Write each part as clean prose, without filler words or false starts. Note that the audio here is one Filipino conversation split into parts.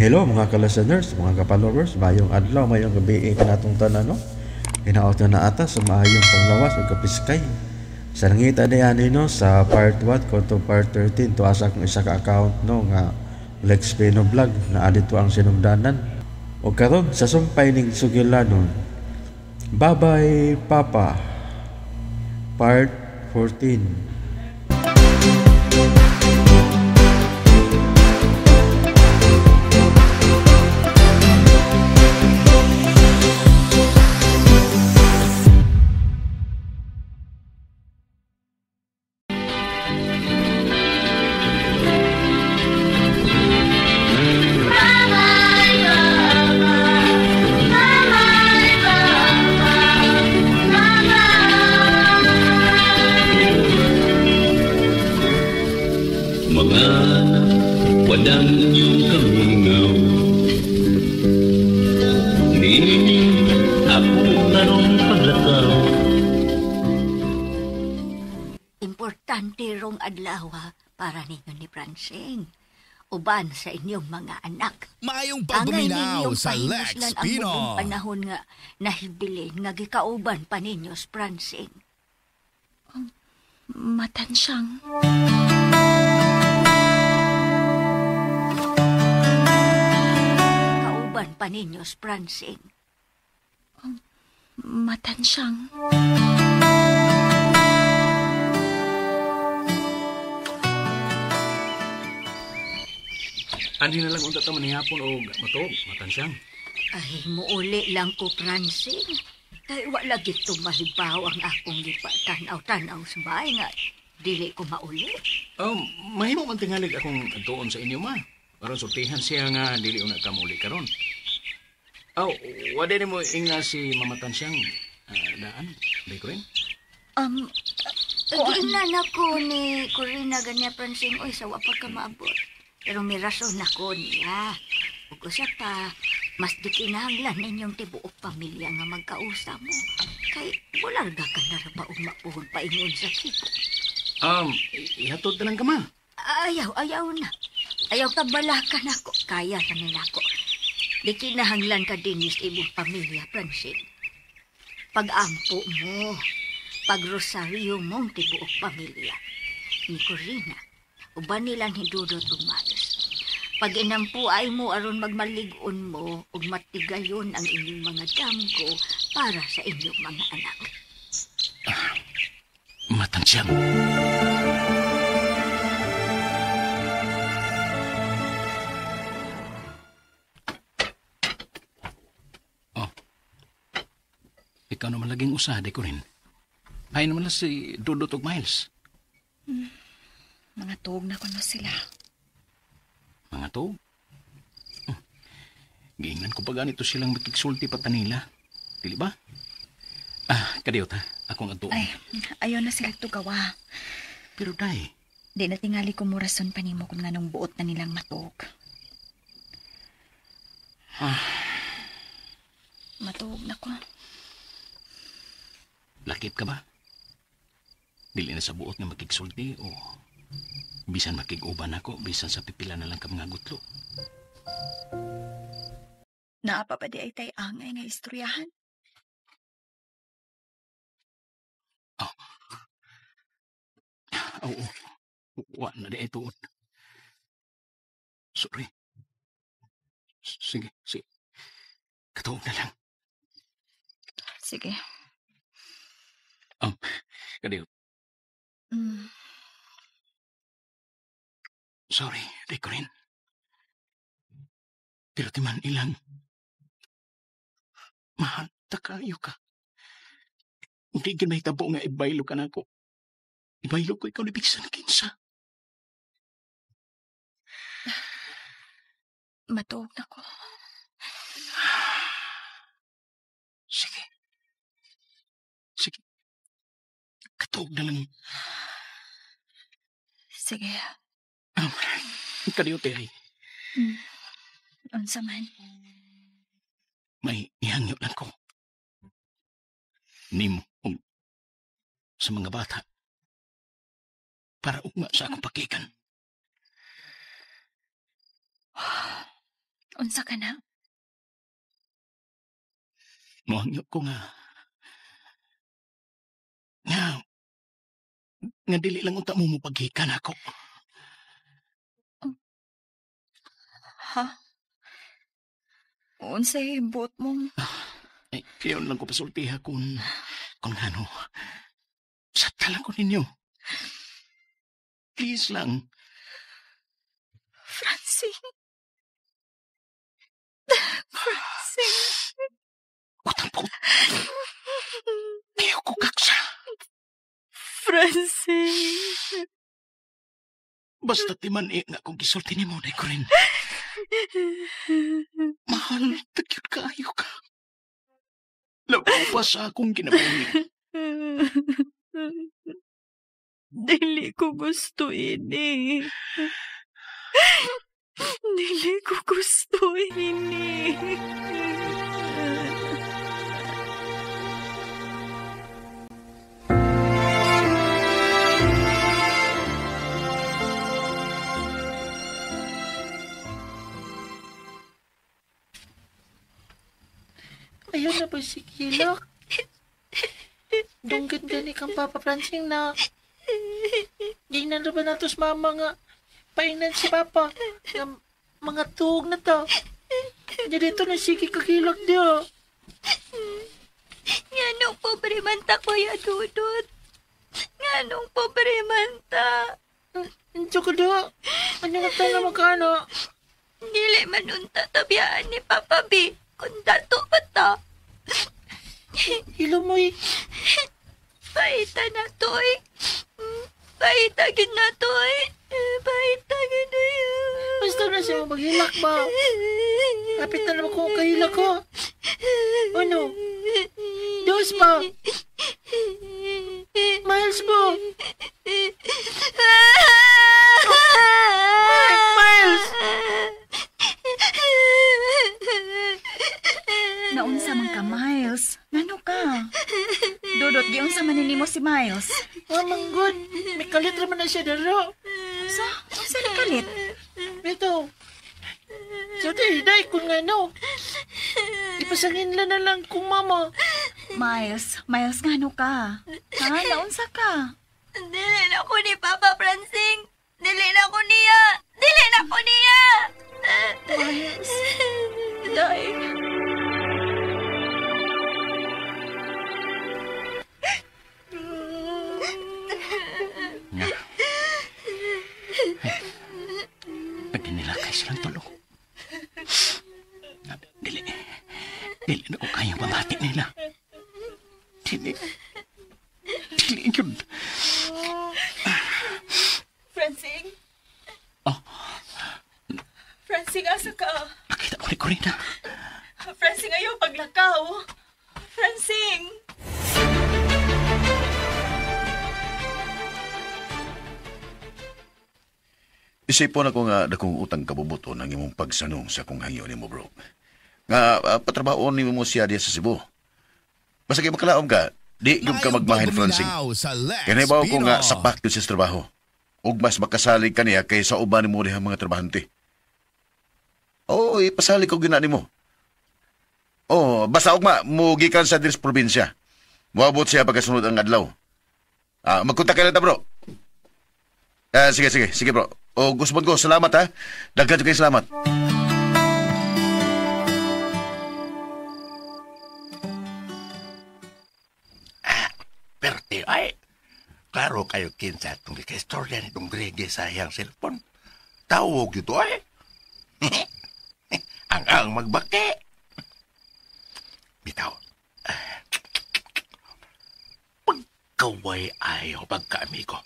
Hello mga ka-listeners, mga ka-followers, mayong adlaw, mayong gabi kanatong tanan no. Hinaot na ata sa maayong panglawas ug kapiskay. Sa nangita niya no sa part 1 konto part 13 to asa kong isa ka account no nga Lex Pino Vlog na adito ang sinugdanan. O karon sa sumpay ning sugilanon. Bye-bye Papa. Part 14. Mga wadang inyong kamingaw, nini ako narong paglakaw. Importante rong adlaw para ninyo ni Francine. Uban sa inyong mga anak. Maayong Angay pagpaminaw ninyong sa Lex pahimuslan ang Pino. buong panahon nga nahibilin nga gikauban pa ninyo si Francine. Matansyang. Kauban pa ninyo si Francine. Matansyang. Andi na lang unta ta manihapon og matog, matansyang. Ay, muuli lang ko, Francine. Kay wala gito mahibaw ang akong gipatanaw-tanaw sa bahay nga dili ko mauli. Mahimo man tingalig akong tuon sa inyo ma. Aron sultihan siya nga dili una ka muli karon. Wala mo inga si Mama Tansyang daan, di ko rin? Giingnan ako ni Corina ganya, Francine. Oy, sawa pa ka maabot. Pero may rason ako niya. Ug usa pa, mas di kinahanglan ninyong tibuok pamilya nga magkausa mo. Kay bularga ka na ra ba og mapuhon paingon sa tipo. Ihatod na lang ka ma. Ayaw na. Ayaw ka balakan ako. Kaya ka nila ako. Di kinahanglan ka din sa ibong pamilya, Francine. Pag-ampo mo, pag-rosaryo mong tibuok pamilya. Ni Corina, uban nilang hidudot umalis. Pag inampuay mo aron magmaligon mo ug matigayon ang inyong mga damgo para sa inyong mga anak. Matansyang. Ikaw naman laging usa, di ko rin. Ay naman lang si Dudut ug Miles. Mga tuog na kuno sila. Mga to. Giingnan ko pa ganito silang makiksulti pa tanila. Dili ba? Kadiyot ha. Akong atuon. Ay, ayaw na sila tugawa. Pero day. Di na tingali ko mo rason pa nimo kung nanong buot na nilang matog. Matog na ko. Lakip ka ba? Dili na sa buot nga makiksulti o bisan makiguban ako, bisan sa pipila na lang ka mga gutlo. Naapa pa di ay tay angay nga istoryahan? Oo. Wa na di ay tuod. Sorry. Sige. Katuog na lang. Sige. Kadiyot. Sorry, di ko rin. Pero timan ilang. Mahal, takayo ka. Hindi ginahitabo nga ibaylo ka na ako. Ibaylo ko ikaw nabigsan kinsa. Matog na ko. Sige. Katuog na lang. Sige. Kadiyot ay. Unsa man. May ihangyo lang ko. Nimo sa mga bata. Para ugma sa akong pakikan. Unsa ka na? Mohangyo ko nga dili lang unta mo mapaghikan ako. Ha? Unsay buot mong... Ay, kayon lang ko pasultiha kung ano. Sakta lang ko ninyo. Please lang. Francine. Francine. Utang po. Ayaw ko kaksa. Francine. Basta timan nga kung gisulti ni mo na ko rin. Mahal, tagyot kaayo ka. Labaw pa sa akong ginabuhi. Dili ko gusto ini. Dili ko gusto ini. Ayun na ba si Kilak? Dunggit gani kang Papa Francine na. Gainan na ba natos mama nga painan si Papa nga mga tuog na to. Dito na sige kakilak diyo. Nganong pobre man ta, Kuya Dudut. Nganong pobre man ta. Diyo ka diyo. Ano nga tayo naman ka ano? Dili man unta tabiyaan ni Papa B. Kung dato pa ta. Hilo mo eh. Paita na to eh. Paita gid na to eh. Paita gid na yun. Basta na siya maghilak ba? Kapit na naman kung kahilak ko. Ano? Dos ba? Miles mo? Miles! Naunsa man ka, Miles? Ngano ka? Dudot, giunsa man nimo si Miles? Manggod. May kalit naman na siya daro. Unsa ni kalit? Ito. So, day kung ano. Ipasangin na lang kung mama. Miles, ngano ka? Ha? Naunsa ka? Dili na ko ni Papa Francine. Dili na ko niya. Dili na ko niya. Miles. Day. Nga. Nagdinilakay silang tulo. Dili na ko kayang pamati nila. Dili yun. Francine? Oh. Francine, asa ka? Nakita ko ni Corina. Francine, ayaw paglakaw. Francine! Isipon ako nga dakong utang kabubuto ng imong pagsanong sa kong hangyo ni mo, bro. Nga patrabaho ni mo siya diya sa Cebu. Basta kayo makalaom ka, di gum ka magmahin Francine. Kanibaw ko nga sapak yun sa trabaho. Ug mas makasalig ka niya kaysa uban mo diha mga trabahante. Oo, ipasalig ko ginani mo. Oo, basta ugma, mugikan sa Diris probinsya. Muabot siya pagkasunod ang adlaw. Magkunta ka lang ta, bro. Sige bro. O gusto ko, salamat ha. Daghan kayo salamat. Perte ay. Klaro kayo kinsa itong istorya nitong Grege sa iyang cellphone. Tawag ito ay. ang magbake. Bitaw. Pagkaway ayaw pagka-amigo.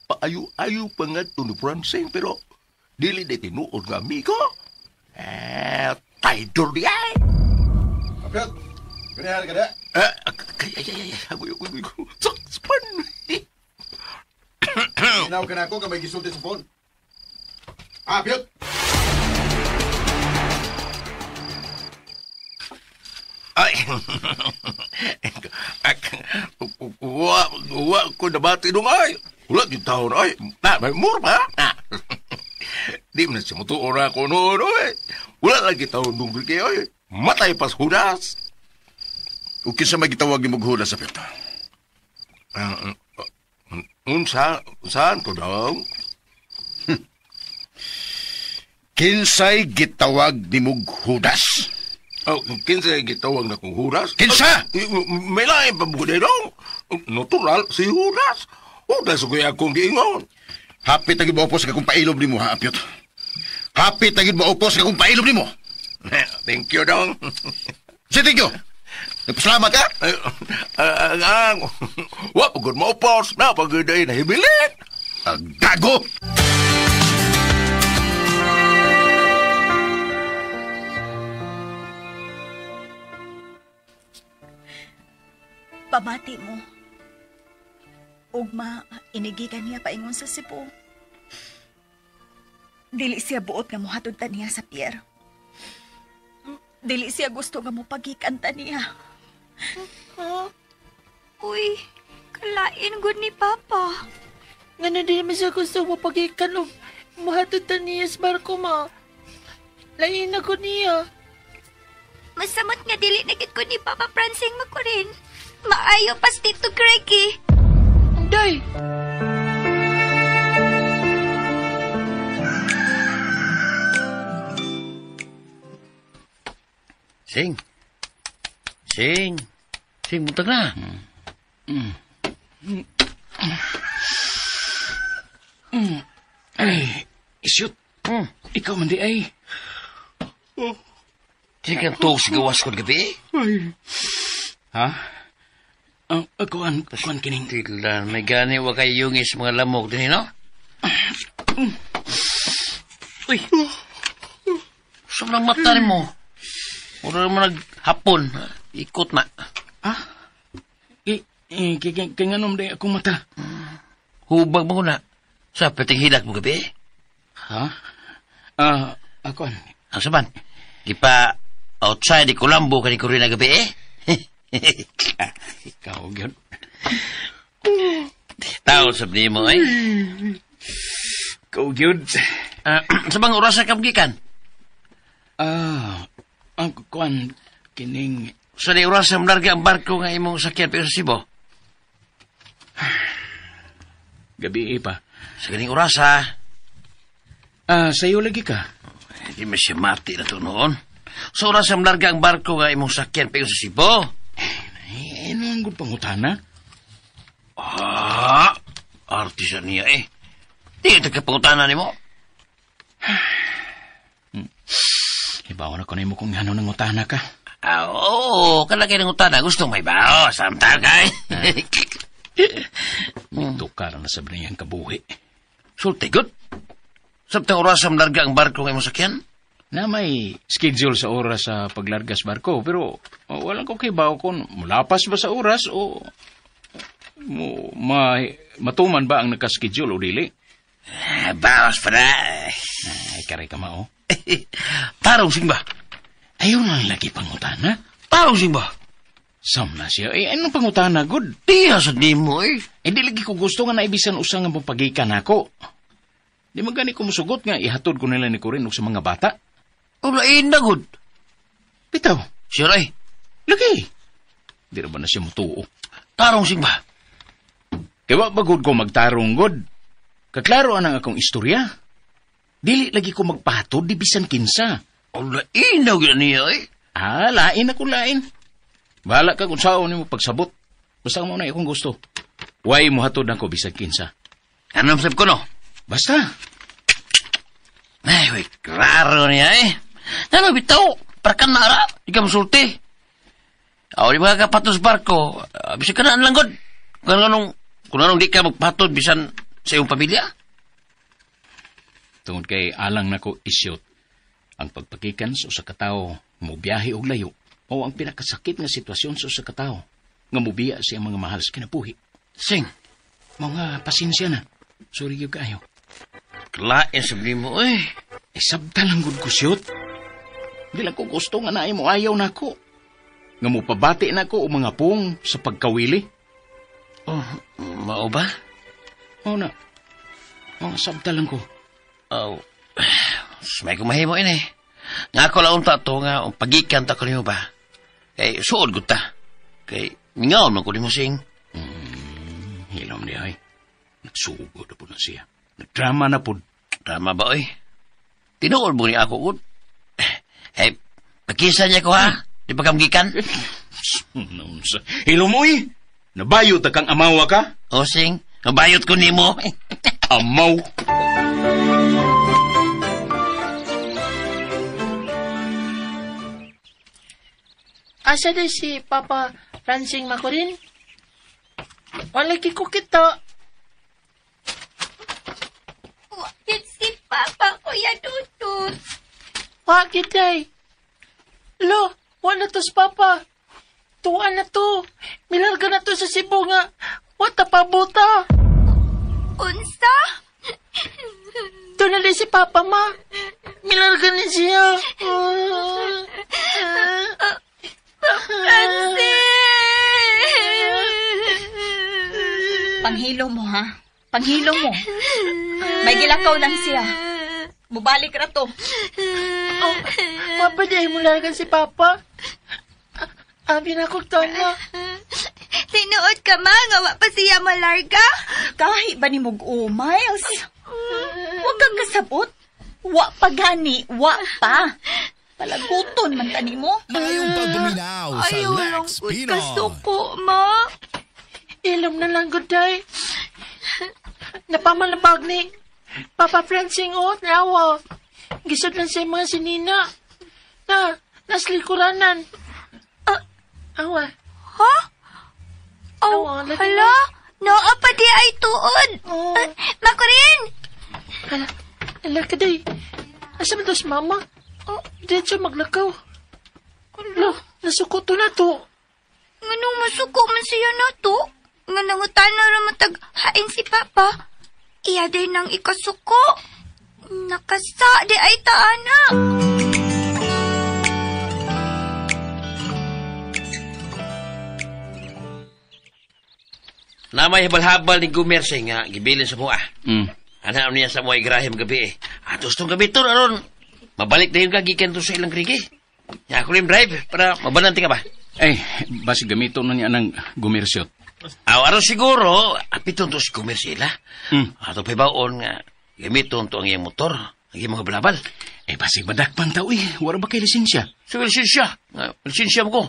Paayo-ayo pa nga ito ni Francine, pero dili na tinuod nga amigo. Taydor di ay. Kapit, ganyan ka na. Agoy. Saksapan. Inaw ka na ako ka may gisulti sa phone. Kapit! Ay, wa ko nabati nung ay. Wala yung taon ay. May mura pa. Di mo na siya mutuon ako noon, oy. Wala lagi taon dungri kayo, oy. Matay pas Judas. O kinsa may gitawag ni Hudas, Apyot? Saan to daw? Kinsay gitawag ni Hudas? Oh, kinsa gitawag na kong Judas? Kinsa? May lain pa buday daw. Natural, si Judas. Judas ko akong giingon. Hapit na gid maupos ka kung pailom ni mo, ha, Apyot? Hapit na gid maupos ka kung pailom ni mo. Thank you, dong. Say thank you. Nagpasalamat ka? Wa pagod mo upos. Na pagod ay nahibilit. Gago! Pamati mo. Ugma, inigikan niya paingon sa Cebu. Dili siya buot nga mohatod ta niya sa pier. Dili siya gusto nga mo pagikanta niya. Uy, kalain gud ni Papa. Nga na di naman siya gusto mo pagikan o mahatod ta niya sa barko, ma. Lain na ko niya. Masamot nga dili na gid ko ni Papa Francing makurin. Maayo pas Tito Greggy. Day! Sing. Sing, buntag na. Ay, isyot. Ikaw man di ay. Sing kang tuog sa gawas ko gabi. Ha? Kuan kining. Tila, may gani wa kayo yungis mga lamok din, no? Uy. Sobrang mata rin mo. Mura mo naghapon. Ikot na. Kinganom day akong mata. Hubag mo ko na. Sa peting hilak mo gabi. Ha? Kuan. Ang saban. Ipa outside di Colombo ka ni Corina gabi eh. Ikaw, yun. Tao sabi mo eh. Ikaw, yun. Sa bang oras na kabugikan? Ang kuan, kining... Sa di oras na malarga ang barko nga imong sakyan pero sa Cebu? Gabi pa. Sa ganing oras ha? Sa'yo lagi ka. Hindi mo siya mati na to noon. Sa oras na malarga ang barko nga imong sakyan pero sa Cebu? Ano ang good pangutana? Artisan niya eh. Di ito kapangutana ni mo. Ibawa na ko na mo kung ano nang utana ka. Oo, kalagay ng utana. Gusto may bao. Samtal ka eh. Ito ka na sabi niyang kabuhi. Sulti, good. Sabtang oras ang larga ang barko ngayon sakyan? Na may schedule sa oras sa paglargas barko. Pero walang ko kay bao kung mulapas ba sa oras o matuman ba ang nakaschedule o dili? Bawas pa na. Ay, karay ka mao. Tarong sing ba? Ayaw lang lagi pangutana. Tarong sing ba? Sam na siya. Anong pangutana, good? Diya sa di mo eh. Di lagi ko gusto nga naibisan usang ang papagikan ako. Di magani ko musugot nga ihatod ko nila ni Corin sa mga bata. Ulain na, good. Bitaw. Sure ay. Lagi. Di na ba na siya mutuo? Tarong sing ba? Kaya ba good ko magtarong, good? Kaklaro ang akong istorya. Dili lagi ko magpahatod, di bisan kinsa. Ulain na gano'n niya eh. Lain ako lain. Bahala ka kung saan mo pagsabot. Basta mo na akong gusto. Huwag mo hatod ako bisan kinsa. Anong sabi ko no? Basta. Ay, klaro niya eh. Ano, bitaw? Parakan na ara. Di ka masulti. Di mga kapatos barko. Bisan ka na lang, god. Kung anong di ka magpatod, bisan sa iyong pamilya. Tungod kay alang nako isyot. Ang pagpakikan sa katao, mubiyahe og layo, o ang pinakasakit nga sitwasyon sa katao, nga mubiya siya mga mahal sa kinabuhi. Sing, mga pasensya na. Sorry yung kayo. Klae sabi mo eh. Sabta lang gud ko siyot. Di lang ko gusto nga naay mo ayaw na ko. Nga mo pabati na ko o mga pong sa pagkawili. Mao ba? Oo na. Mga sabta lang ko. May kumahimo ini. Nga ako lang unta to nga pagikan ta ko nimo ba. Kay suod gud ta. Kay mingaw man ko nimo sing. Hilom di ay. Nagsugod na po na siya. Nagdrama na po. Drama ba oy? Tinuod mo ni ako gud. Pagkisa niya ko ha. Di pa kamgikan. Hilom mo eh. Nabayot kang amawa ka? O sing, nabayot ko nimo. Amaw. Asa din si Papa Francing Macorin? Wala ko kita. Wakit si Papa, Kuya Dudut. Wakit day. Lo, wala to si Papa. Tuwan na to. Milarga na to sa Cebu nga. Wata pa buta. Unsa? Doon na si Papa, ma. Milarga ni siya. Panghilo mo, ha? Panghilo mo. May gilakaw lang siya. Mubalik ra to. Oh, mapaday mo largan si Papa. Abi na kong tanya. Tinuod ka, ma, nga wa pa siya malarga. Kahit ba ni Mug-o, Miles? Huwag kang kasabot. Wa pa gani, wa pa. Palaguton man tani mo. Mayong pagbuminaw sa Lex Pino. Kasuko, ma. Ilom na lang, Guday. Napamalabag ni Papa Francing o, nawa. Gisod lang sa mga sinina. Naslikuranan. Awa. Ha? Oh, Awa, hala? Naa pa di ay tuod. Makurin! Hala ka day. Asa man to si Mama? Diretso maglakaw. Lo, nasuko to na to. Nganong masuko man siya na to? Nga nangutan na ramatag hain si Papa. Iya day nang ikasuko. Nakasa di ay taana. Namay habal-habal ni Gumerse nga gibilin sa mua. Anak niya sa mga igrahim gabi eh. Atos tong gabi to aron. Mabalik na yung kagikan to sa ilang krigi. Ya ako rin drive para mabananti ka ba? Basi gamito na niya ng Gumersyot. Aron siguro, apiton to si Gumersila. Ato pa baon nga gamiton to ang iyang motor. Ang iyang mga balabal. Basi badakpan tao eh. Wala ba kay lisensya? So, lisensya. Lisensya mo ko.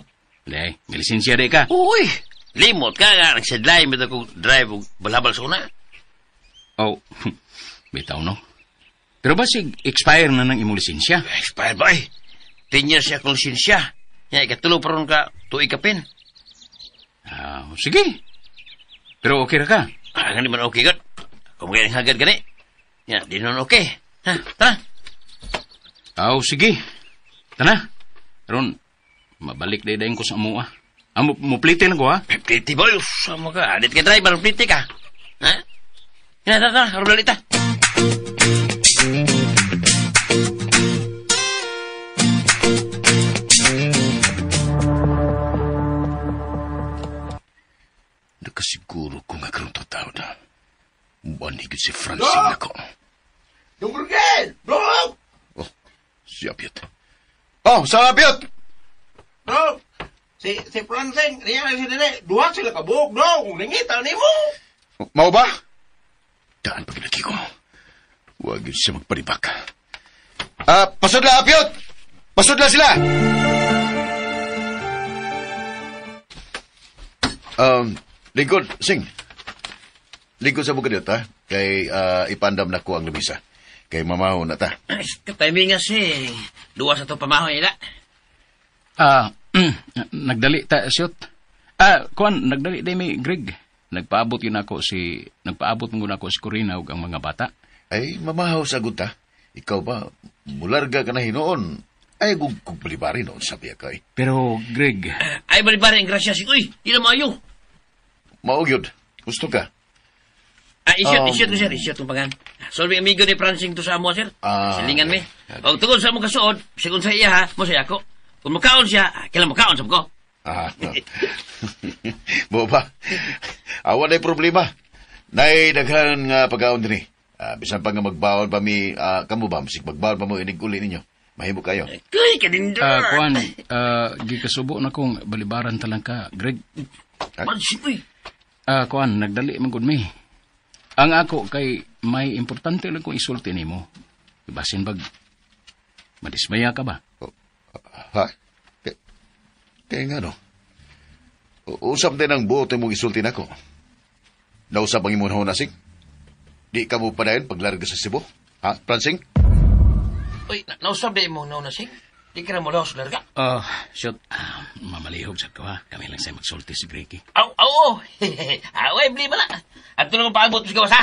May lisensya rin ka. Uy! Limot ka nga. Nagsadlay mo ko drive o balabal sa una. Oh, bitaw no. Pero basig expire na ng imong lisensya? Expire ba eh? 10 years siya kong lisensya. Yan, ikatulo pa ron ka tuig kapin. Sige. Pero okay ra ka? Gani man okay gat. Kung magaling hagad gani. Yan, di nun okay. Ha, tara. Sige. Tana. Ron, mabalik dahin ko sa mua. Muplite lang ko, ha? Plite boy, sama ka. Adit ka driver, plite ka. Ha? Yan, tara, harap lalita. Nakasiguro kung nagkaroon to tao na. Manigid si Francine na ko. Yung Brigel! Bro! Si Apiot. Sa Apiot! Bro! Si Francine, riyan na si Dede. Duha sila kabuok, bro. Kung nangita ni mo. Mau ba? Daan pag pinagi ko. Huwag yun siya magpanibak. Pasod na, Apiot! Pasod na sila! Lingkod, sing. Lingkod sa bukadiyot, ha? Kay ipandam na ko ang labisa. Kay mamaho na ta. Kataymi nga si duwa sa to pamaho nila. Nagdali ta, Siyot. Kuan, nagdali day may Greg. Nagpaabot mo na ako si Corina ug ang mga bata. Ay, mamahaw sagot ta. Ikaw ba, mularga ka na hinoon. Ay, kung balibari noon, sabi ka eh. Pero, Greg... ay, balibari ang grasya si... Uy, di na maayo. Maugyod. Gusto ka? Isyot itong pangan. Solve amigo ni Francing to sa amo, sir. Silingan mi. O, tungkol sa mong kasuod, sigun sa iya, ha, mo sa ako. Kung makaon siya, kailan makaon sa ko. Bo ba? Awa na problema. Nay, daghan nga pag-aon din eh. Bisan pa nga magbaon pa mi, kamo ba, masig magbaon pa mo inig-uli ninyo. Mahimo kayo. Kuy, kanindor. Kuan, gikasubo na kong balibaran talang ka, Greg. Mansipoy. Kuan, nagdali man gud mi. Ang ako kay may importante lang kong isulti nimo. Ibasin bag madismaya ka ba? Ha? Kaya nga no. Usap din ang buot mong isulti nako. Nausap ang imong hunasig. Di ka mo padayon paglarga sa Cebu? Ha, Francing? Uy, nausap din mo naunasing? Di ka na mo daw sa larga? Shoot. Mamalihog sa ko ha. Kami lang sa'yo magsulti si Greggy. Oo. Away, bli bala. At tulong paabot sa gawas, ha?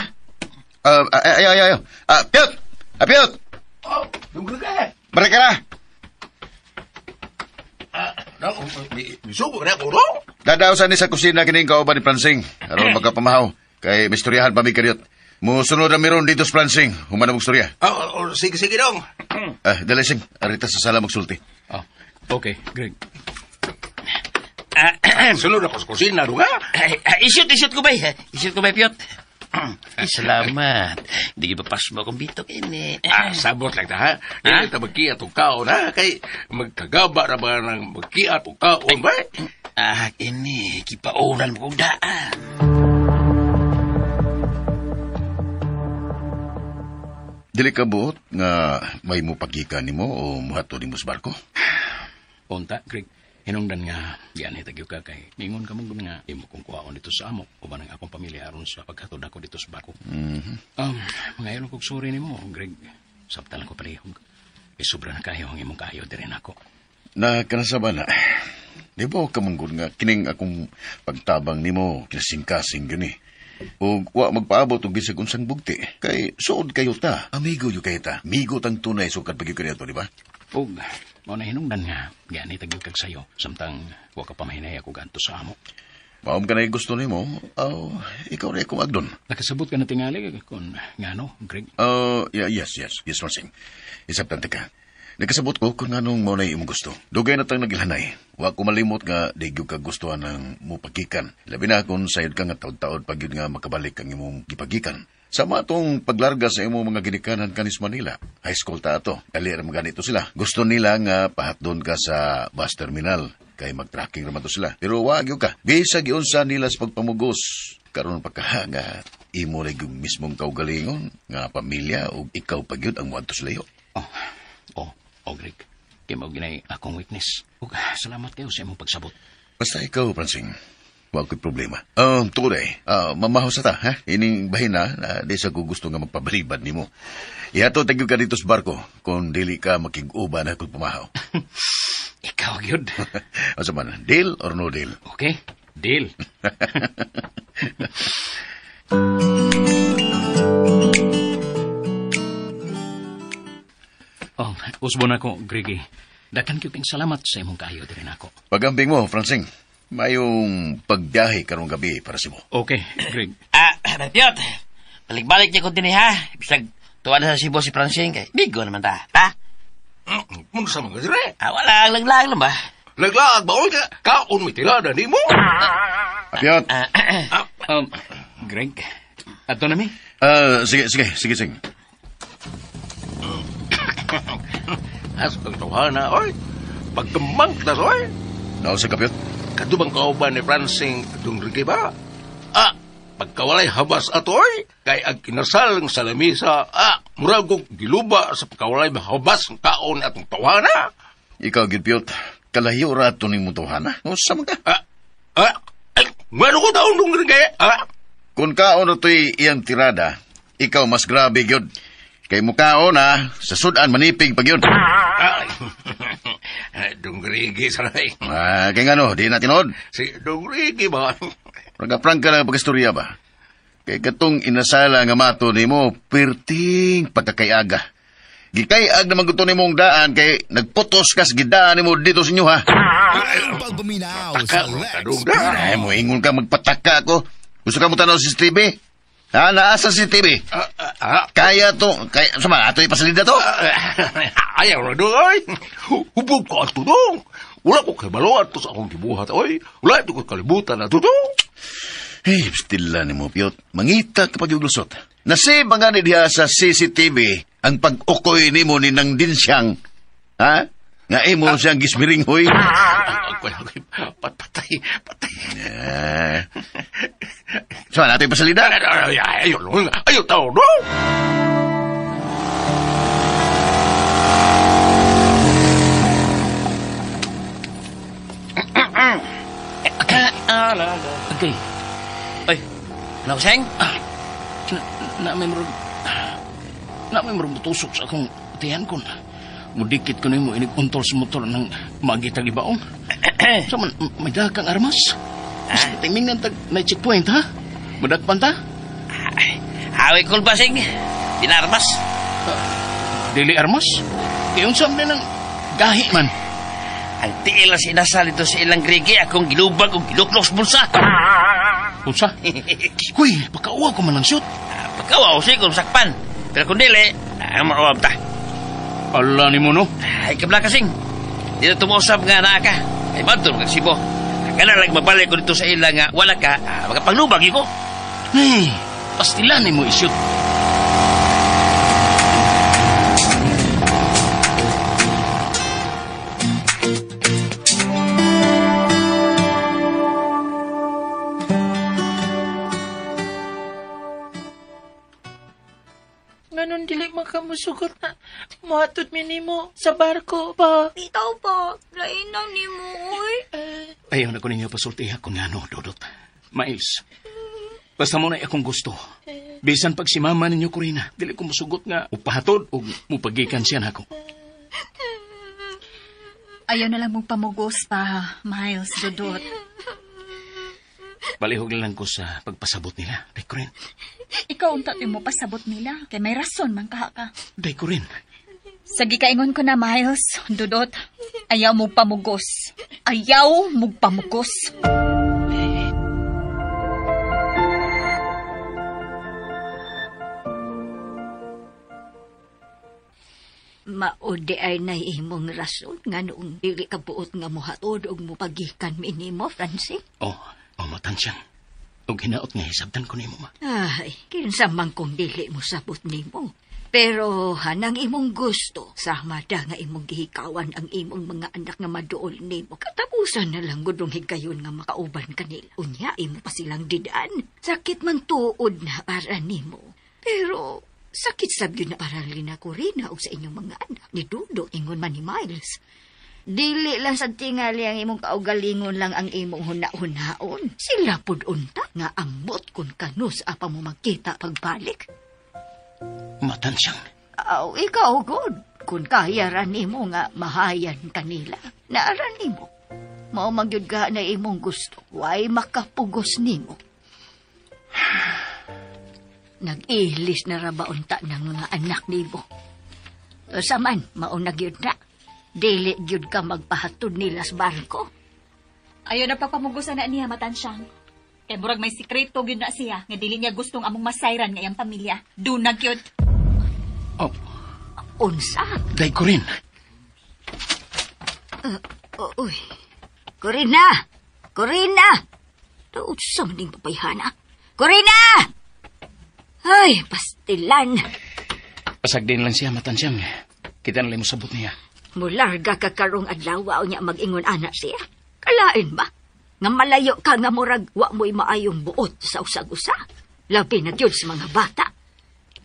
Ayaw. Piyot! Piyot! Dungro ka. Balik ka na! Subo na ako, no? Dadawsan ni sa kusina kining kauban ni Francing. Aron magkapamahaw. Kay misturyahan pa mi karyot. Musunod na meron dito sa Francing. Humana mong storya. Sige dong. Dalasing. Arita sa sala magsulti. Okay, Greg. Sunod ako sa kusina, no nga? Isyot ko ba? Isyot ko ba, Piyot? Salamat. Hindi ba pas mo akong bitok ini? Sabot lang ta, ha? Hindi ta magkiat o kaon, ha? Kay magkagaba na ba ng magkiat o kaon, ba? Ini, kipaunan mo kong daan. Dili ka buot nga may mo pagikan nimo o muhato nimo sa barko? Unta, Greg. Hinungdan nga, yan itagyo ka kay ningon ka mong nga imo kong kuhaon dito sa amok o ba ng akong pamilya aron sa paghatod ako dito sa bako. Mga ilong kong sorry ni mo, Greg. Sabta lang ko palihog. Sobra na kayo ang imong kayo din ako. Nakanasaba na. Di ba ka manggod nga kining akong pagtabang nimo kinasing-kasing yun eh. O wa magpaabot og bisag unsang bugti. Kay suod kayo ta. Amigo yu kayo ta. Migo tang tunay sukat pag kayo di ba? O, mo na hinungdan nga. Yan itagyo kag sayo. Samtang wa ka pamahinay ako ganto sa amok. Maom ka na gusto nimo. Ikaw na akong agdon. Nakasabot ka na tingali kung nga no, Greg? Yes, Marcing. Isabtante ka. Nagkasabot ko kung anong mo na imong gusto. Dugay na tang nagilhanay. Wa ko malimot nga digyo ka gustuhan ng mupagikan. Labi na kung sayod ka nga taod-taod pag yun nga makabalik ang imong gipagikan. Sama itong paglarga sa imong mga ginikanan kanis Manila. High school ta ato. Dali rin ganito sila. Gusto nila nga pahatdon ka sa bus terminal. Kay mag-tracking naman to sila. Pero wag yun ka. Bisag yun sa nila sa pagpamugos. Karoon pa ka nga imo na yung mismong kaugalingon nga pamilya o ikaw pag yun ang muadto sa layo. Greg. Kaya mo ginay akong weakness. Salamat kayo sa imong pagsabot. Basta ikaw, Francing. Huwag ko'y problema. Tuloy. Mamahaw sa ta, ha? Ining bahin na di sa ko gusto nga magpabalibad ni mo. Ihato tagyo ka dito sa barko kung dili ka makig-uba na kung pumahaw. Ikaw, yun. Asa man, deal or no deal? Okay, deal. Usbon ako, Greggy. Dakan kyuting salamat sa imong kayo din ako. Pagambing mo, Francing. Mayong pagbiyahe karong gabi para sa mo. Okay, Greg. Piyot, balik-balik niya ko din ha. Bisag tuwa na sa Cebu si Francine kay bigo naman ta. Ha? Muna sa mga dire? Wala, laglag lang ba? Laglag ba? O ka, kaon may tirada ni mo? Piyot. Greg, ato na mi? Sige. Asa kang tawhana, oy. Pagkamang tas, oy. Naon sa kapyot? Kadubang kauban ni Francing itong rigi ba? Pagkawalay habas ato, oy. Kay ag kinasal ng salamisa, muragog giluba sa pagkawalay habas ng kaon atong tawhana. Ikaw, Gidpiyot, kalahiyo rato ni mo tawhana. O, sama ka? Ngano ko taon nung rigi? Kung kaon ito'y iyang tirada, ikaw mas grabe, Gid. Kay mukhaon sa sudan manipig pag yun. Dungrigi saray. Kay ngano, di na tinod. Si Dungrigi ba? Prang ka lang pag-istorya ba? Kay katong inasala nga mato ni mo, pirting pagkakayaga. Gikayag naman gusto ni mong daan kay nagputos kas gidaan ni mo dito sa inyo, ha? Pagpaminaw sa Lex. Ay, mo ingon ka magpataka ako. Gusto ka mo tanaw si TV? Naasa si TV? Kaya to, sama, ato ipasalida to? Ayaw na doon, ay. Hubog ko ato doon. Wala ko kabaloan to sa akong gibuhat, ay. Wala ito ko kalibutan na to doon. Hey, stila ni mo, Piyot. Mangita kapag yung lusot. Nasib nga ni diha sa CCTV ang pag-ukoy ni mo ni nang dinsyang. Ha? Nga imo siyang gismiringhoy. Patay. So, natin pasalida. Ayaw tao, no? Okay. Ay, anak Seng? Na may marag butusok sa akong tiyan ko na. Mudikit ko na mo inig-untol sa motor ng magitag ibaong. So man, may dakang armas. Sa timingan tag na checkpoint, ha? Madagpan ta? Hawi kul ba, Seng? Dinarmas? Dili armas? Kayong sam na ng gahi man. Ang tiil na sinasal ito sa ilang grigi, akong gilubag o giluklok sa bulsa. Bulsa? Uy, pagkauwa ko man ang shoot. Pagkawaw, siguro sakpan. Pero kung dili, maawab ta. Ala ni mo, no? Ay, kabla kasing. Dito tumusap nga na ka. Ay, madto, magsibo. Kaya lang mabalik ko dito sa ilang nga wala ka, magapaglubag ko. Hey, pastilan ni mo ishoot. Ganon dili makamusugot na muhatod minimo sa barko pa. Ikaw pa, lainang ni mo, uy. Ayaw na ko ninyo pasultiha kung ano, Dodot. Miles, basta mo na akong gusto. Bisan pag si mama ninyo, Corina, dili ko musugot nga upahatod o mupagikan siya na ako. Ayaw na lang mong pamugos pa, Miles, Dodot. Balihog lang ko sa pagpasabot nila, Day Corin. Ikaw ang tabi mo pasabot nila, kay may rason man ka. Day Corin. Sa gikaingon ko na, Miles, Dodot, ayaw mong pamugos. Ayaw mong pamugos. Maode ay na imong rason nga noong dili ka buot nga muhatod o mupagikan minimo, Francine. Oh, matansyan. O hinaot nga hisabtan ko nimo, ma. Ay, kinsa man kung dili mo sabot nimo. Pero hanang imong gusto, sama da nga imong gihikawan ang imong mga anak nga maduol nimo. Katapusan na lang gudong higayon nga makauban kanila. Unya, imo pa silang didaan. Sakit man tuod na para nimo. Pero sakit sabyo na para rin ako rin o sa inyong mga anak. Ni Dudo, ingon man ni Miles. Dili lang sa tingali ang imong kaugalingon lang ang imong huna-hunaon. Sila pud unta nga ambot kun kanus apa mo magkita pagbalik. Matansyang. Aw, ikaw good. Kun kaya ra nimo nga mahayan kanila. Naara nimo. Mao magyud ka na imong gusto. Way makapugos nimo. Nag-ilis na ra ba unta ng mga anak nimo. Saman, mao na gyud na. Dili gyud ka magpahatod nila sa barko. Ayaw na papamugusan na niya, Matansyang. Kaya murag may sikreto gyud na siya, nga dili niya gustong among masayran nga iyang pamilya. Dunag yun. Oh. Unsa? Day Corin. Uy. Corina! Corina! Daot sa maning papayhana. Corina! Ay, pastilan. Pasag din lang siya, Matansyang. Kita na lang mo sabot niya. Mularga ka karong adlaw o niya mag-ingon anak siya. Kalain ba? Nga malayo ka nga murag wa mo'y maayong buot sa usag-usa. Labi na yun sa mga bata.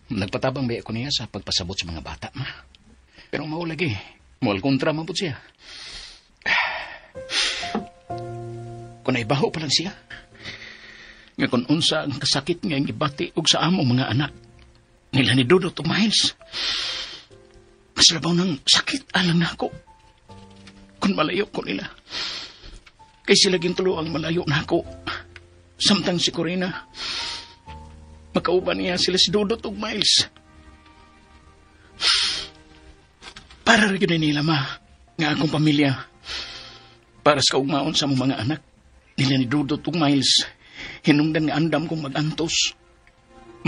Nagpatabang ba ako niya sa pagpasabot sa mga bata, ma. Pero maulagi. Mual kontra man po siya. Kung naibaho pa lang siya. Nga kung unsa ang kasakit nga ibati og sa among mga anak. Nila ni Dodot o Miles. Mas labaw ng sakit alang na ako. Kung malayo ko nila. Kay sila gintulo ang malayo na ako. Samtang si Corina. Makauban niya sila si Dodot o Miles. Para rin nila, ma. Nga akong pamilya. Para sa kaugmaon sa mga anak. Nila ni Dodot o Miles. Hinungdan nga andam kong mag-antos.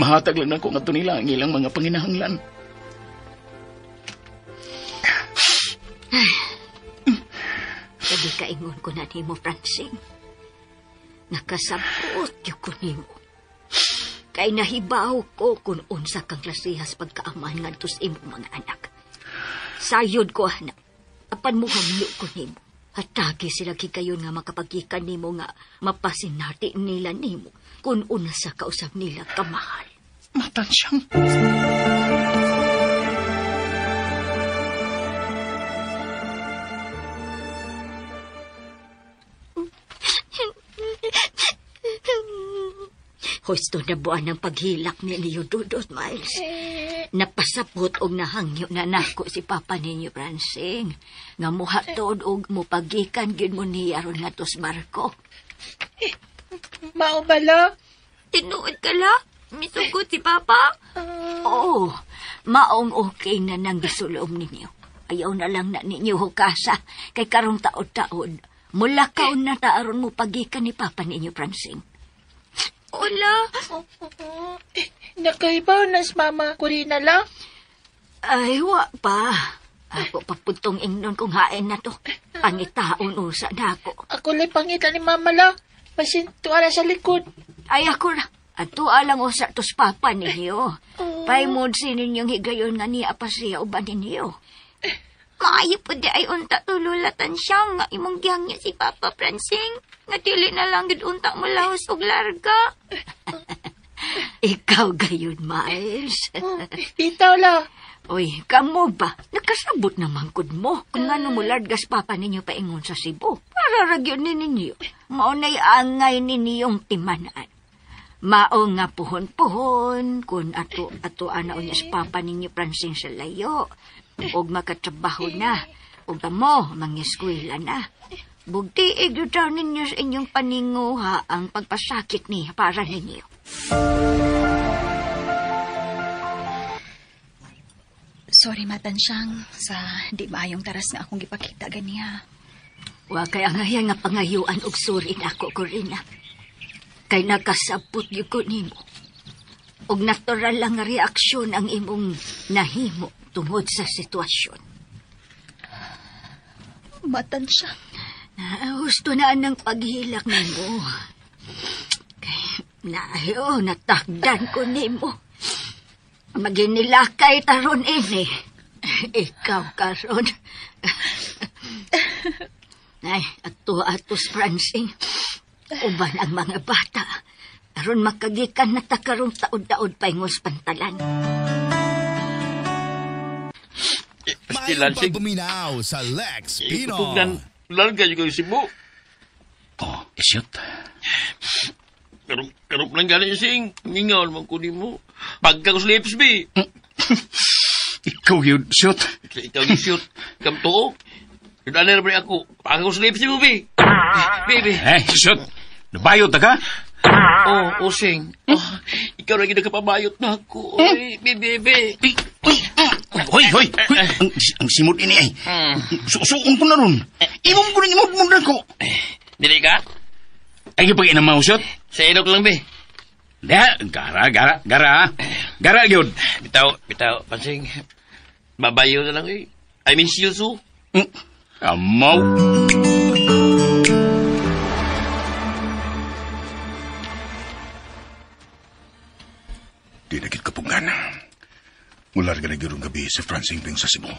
Mahatag lang na ko nga nila ang ilang mga panginahanglan. Sabi kaingon ko na ni mo, Francine. Nakasabot yung ko ni mo. Kay nahibaw ko kung unsa kang klasihas pagkaamahan ngadto sa imong mga anak. Sayod ko, anak. Apan mo hamlo ko nimo. Hatagi sila kikayon nga makapagikan nimo nga mapasinati nila nimo kung unsa kausap nila kamahal. Matansyang. Husto na buwan ng paghilak ni Leo Dudot, Miles. Napasapot og nahangyo na nako si Papa ninyo, Pransing. Nga muhatod og mupagikan gyud mo niya ron nga tos barko. Mao bala? Tinuod ka la? Misugot si Papa? Oo, maong okay na nang gisulom ninyo. Ayaw na lang na ninyo hukasa kay karong taod-taod. Mula kaon na taaron mo pagikan ni Papa ninyo, Pransing. Hola. Nakaibaw na si Mama Corina la? Ay, wa pa. Ako papuntong ingnon kung hain na to. Pangitaon usa na ako. Ako lang pangita ni Mama la. Masinto ala sa likod. Ay, ako na. Ato alang usa tos Papa ninyo. Paimod sininyong higayon nga niya pa siya uban ninyo. Maayo po di ay unta tululatan siya nga imong gihangya si Papa Pransing. Nga dili na lang gid unta mo lahos og larga. Ikaw gayon, Miles. Bitaw la. Oy, kamo ba? Nakasabot naman kud mo kung ano mo largas Papa ninyo paingon sa Cebu. Para ragyon ni ninyo. Maunay angay ninyong timanan. Mao nga puhon-puhon kung ato ana unya sa Papa ninyo Pransing sa layo. Og makatrabaho na. Og mo, mangiskwela na. Bugti daw ninyo sa inyong paninguha ang pagpasakit niya para ninyo. Sorry, Matansyang, sa di maayong taras nga akong gipakita ganiya. Wa kay angayan nga pangayuan og sorry na ako, Corina. Kay nakasabot yun ko nimo. Og natural lang nga reaksyon ang imong nahimo tungod sa sitwasyon. Matansyang. Gusto na ng paghilak nimo. Nayo, natakdan ko nimo. Maginilakay taron ini. Ikaw karon. Ay, ato-atos Pransing. Uban ang mga bata. Aron makagikan na takarong taod-taod pa ingos pantalan. Mayroon pang buminaw sa Lex Pino. Larga juga yung Cebu. Oh, isyot. Karong lang galing sing. Mingaw naman ko mo. Pagka ko sa lips, bi. Ikaw yun, syot. Ikaw yung shoot. Kamto. Yung aner ba ako. Pagka ko sa lips, bi. Baby. Syot. Nabayot na ka? Oh, sing. Oh, ikaw lagi nagkapabayot na ako. Oy, baby. Hoy. Ang simot ini ay. Susuon ko na ron. Imom ko na ko. Dili ka? Ay, pag inamaw, syot. Sa inok lang, bi. Gara, yun. Bitaw, Pansing. Babayo na lang, eh. I mean, silso. Amaw. Di nagit kapungan. Mular ka na girong gabi sa Francing Ping sa Cebu.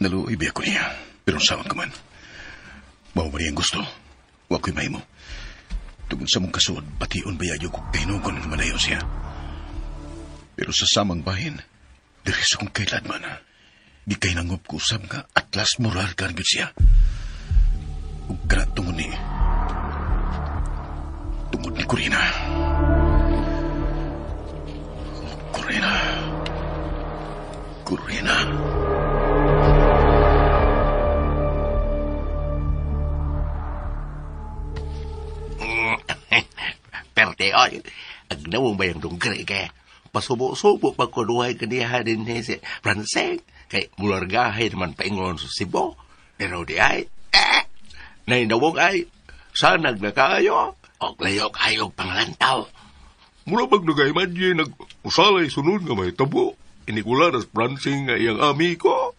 Naluoy biya ko niya. Pero saan ka man. Mao man niyang gusto. Wa ko'y mahimo. Tungkol sa mong kasod, bation bayayo ko pinugon ng manayo siya. Pero sa samang bahin, direso kong kailan man. Di kay nangob ko usab nga at last moral ka rin siya. Ug kana tungod ni Corina. Corina. Perte, ay, agnawang bayang dungkri kaya pasubo-subo pagkuduhay kaniya din si Francing. Kay mulargahay naman paingon sa Cebu. Pero di ay, nainawang ay, sanag na kayo. O layo kayo panglantaw. Mula pag nagayman nag-usalay sunod nga may tabo. Inikula na Francing nga iyang amigo.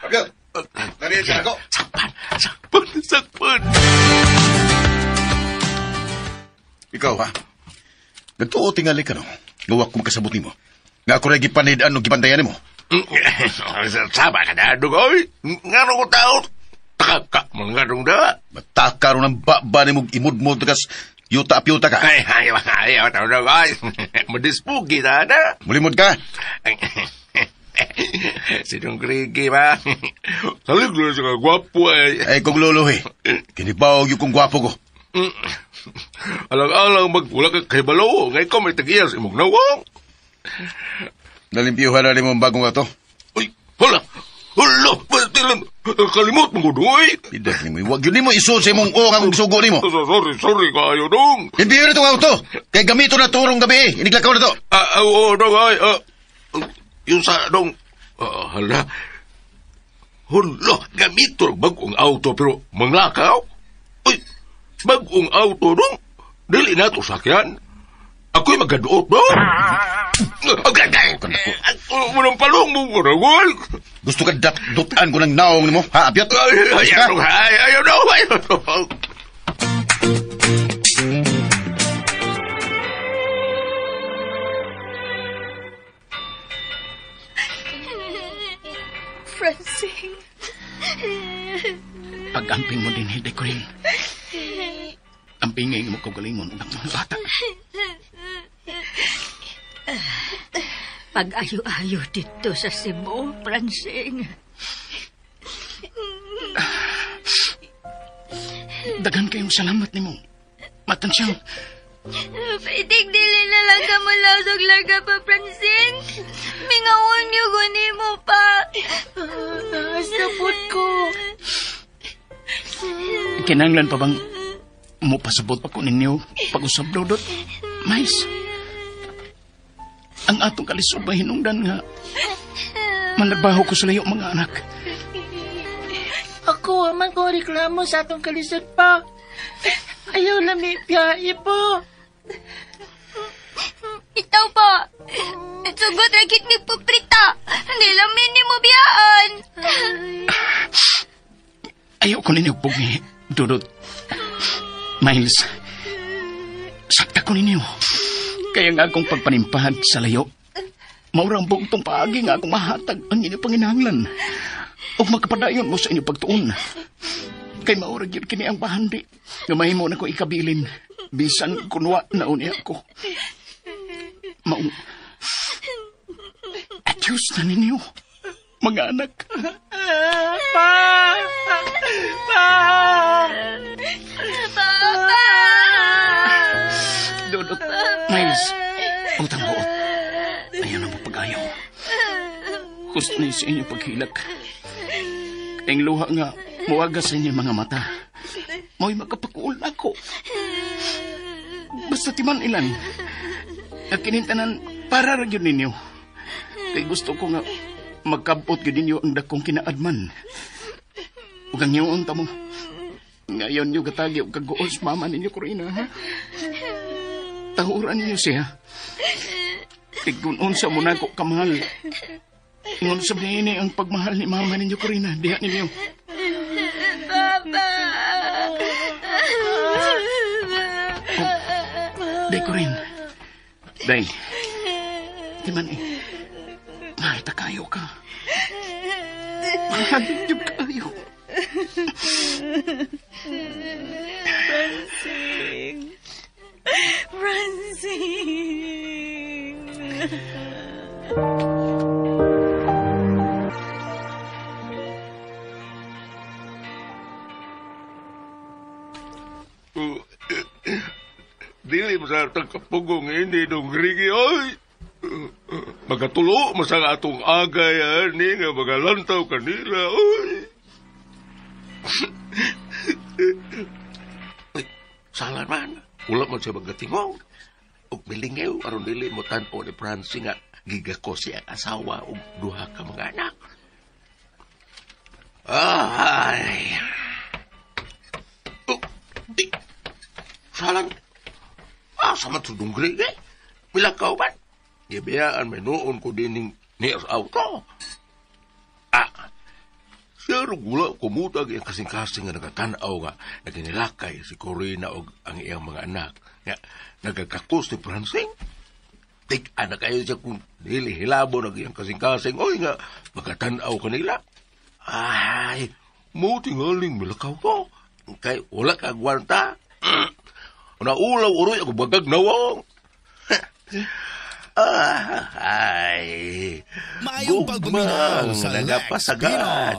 Agad, nariyan siya ako. Sakpan. Ikaw, ha? Nagtuo tingali ka, no? Gawak kong kasabot ni mo. Nga ako rin gipanidaan no gibantayan mo. Sama ka na, Dugoy. Nga nung tao, takak mga nung da. Mataka rin ang baba ni mong imod-mod kas yuta-apyuta ka. Ayaw, tao, Dugoy. Madispugi na na. Mulimod ka. Sinong Grigi ba? Salig na siya gwapo eh. Ay, kong luluhi. Kinibawag yung kong gwapo ko. Alang-alang magpula ka kay Balo. Ngay ko may tagiyas imong nawang. Nalimpiyuhan na rin mong bagong ato. Uy, hala! Hala! Batilan! Kalimot mo ko, Dugoy! Pidak ni mo. Huwag yun ni mo isusi mong uong ang sugo ni mo. Sorry kayo, dong. Limpiyo na itong auto. Kaya gamito na turong gabi eh. Iniglakaw na to. Oo, Dugoy. Yung sa, dong. Hala. Hala, gamito ng bagong auto pero manglakaw. Uy, bagong auto, dong. Dili na ito sakyan. Ako'y magaduot, dong. Walang palong mo, Dugoy. Gusto ka dutan ko ng naong ni mo, ha, Apyot? Ayaw daw. Francine. Pag-amping mo din, hindi ko rin. Ampingin mo ko galingon ng mga bata. Pag-ayo-ayo dito sa Cebu, Francine. Dagan kayong salamat ni mo. Matansyaw. Pwedeng dili na lang ka malasog larga pa, Francine. Mingawon niyo guni mo pa. Sabot ko. Kinanglan pa bang mo pasabot pa ko ninyo pag-usab dodot? Mais. Ang atong kalisod ba hinungdan nga managbaho ko sa layo mga anak. Ako man ko reklamo sa atong kalisod pa. Ayaw na may biyahe po. Itaw pa. Sugot ragit ni Puprita. Hindi lamin ni mo biyaan. Ayaw ko ninyo pugi, dodot. Miles, sakta ko ninyo. Kaya nga akong pagpanimpahad sa layo, maurang bugtong paagi nga akong mahatag ang inyong panginahanglan. O magkapadayon mo sa inyong pagtuon. Kay maurag yun kini ang bahandi. Gamay mo na ko ikabilin. Bisan kunwa na uni ako. Maung... Adios na ninyo, mga anak. Pa! Dodot, Miles, utang mo. Ayaw na mo pag-ayaw. Gusto na sa inyo paghilak. Ang luha nga, muwagas sa inyo mga mata. Mo'y makapakuul ako. Basta timan ilan. Nakinintanan para rin ninyo. Kaya gusto ko nga magkabot yun ninyo ang dakong kinaadman. Huwag ang iyon mo. Ngayon nyo katagi o kagoos mama ninyo ko rin, ha? Tahuran ninyo siya. Tigkunon sa muna ko kamahal. Ingon sa ini ang pagmahal ni mama ninyo ko rin, ha? Diha ninyo. Papa! Day ko rin. Day. Timan eh. Mahita kayo ka. Mahagin kayo. Francine. Dili sa atang kapugong hindi dong Grigi, oy. Magatulo masang atong agay, ni nga magalantaw kanila, oy. Salah man, wala man siya magatingong. Ug milingaw, aron dili mo tan-o ni Francie nga gigako siya ang asawa ug duha ka mga anak. Ay. Salang. Sama tudong Grigi. Milakaw ba? Gibiyaan may noon ko din ni auto. Pero wala kumutag yung kasing-kasing nga nagkatanaw nga naginilakay si Corina o ang iyang mga anak. Nga, nagkakakos ni Francine. Tik-anak kayo siya kung hilabo na iyang kasing-kasing. Oy nga, magkatanaw kanila. Ay, mo tingaling milakaw ko. Kay wala ka agwanta. Naulaw uroy ako bagag nawang. Ay, Mayong pagbuminaw sa Lex nagapasagad.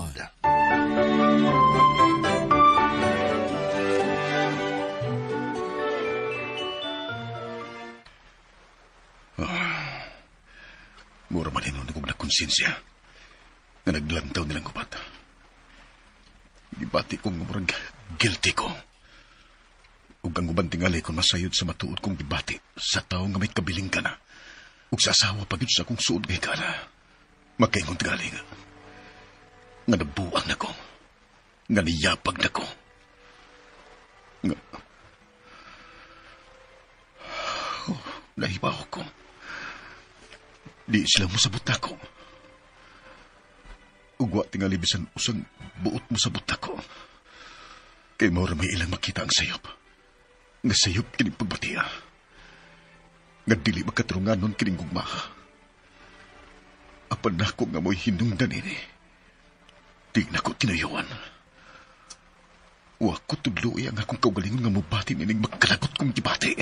Mura man yun kung nagkonsensya na naglantaw nilang kupat. Gibati kong murag guilty ko. Ug ang ubang tingali kung masayod sa matuod kong gibati sa tao nga may kabiling ka na. Ug sa asawa pagid sa kong suod kay ka na. Magkaingon tingali nga. Nga nabuang na ko. Nga niyapag na ko. Nga... Oh, nahibaw ko. Di sila mo sabot ako. Ugwa tingali bisan usang buot mo sabot ako. Kay maura may ilang makita ang sayop. Nga sayop kining pagbatia. Nga dili magkatrungan nun kining gugmaha. Apan na ko nga mo'y hinungdan ini. Di na ko tinayuan. Wa ko tudloy ang akong kaugalingon nga mubati nining magkalagot kong gibati.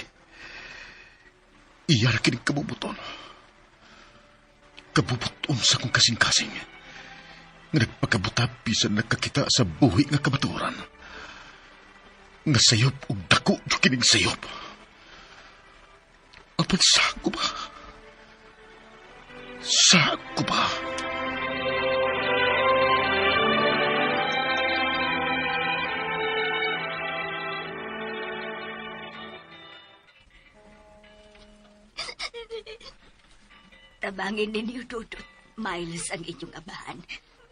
Iyara kining kabubuton. Kabubuton sa kong kasing-kasing. Nga nagpakabuta bisan nagkakita sa buhi nga kamaturan. Nga sayop o dako yung kining sayop. Apan saan ko ba? Saan ko ba? Tabangin ninyo, Dudut. Miles ang inyong amahan.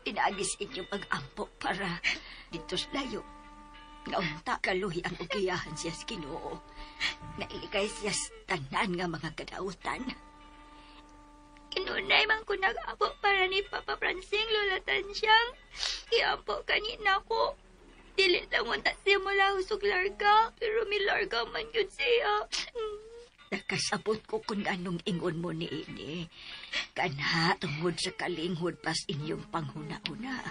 Pinagis inyong pag-ampo para dito sa layo. Naunta kaluhi ang ugiyahan siya sa Ginoo. Nailikay siya sa tanan nga mga kadautan. Kinunay man ko nag-ampo para ni Papa Francing, Lola Tansyang. Iampo kanina ko. Dili lang wanta siya mula husog larga, pero may larga man yun siya. Nakasabot ko kung anong ingon mo ni ini. Kana tungod sa kalinghod pas inyong panghuna-una.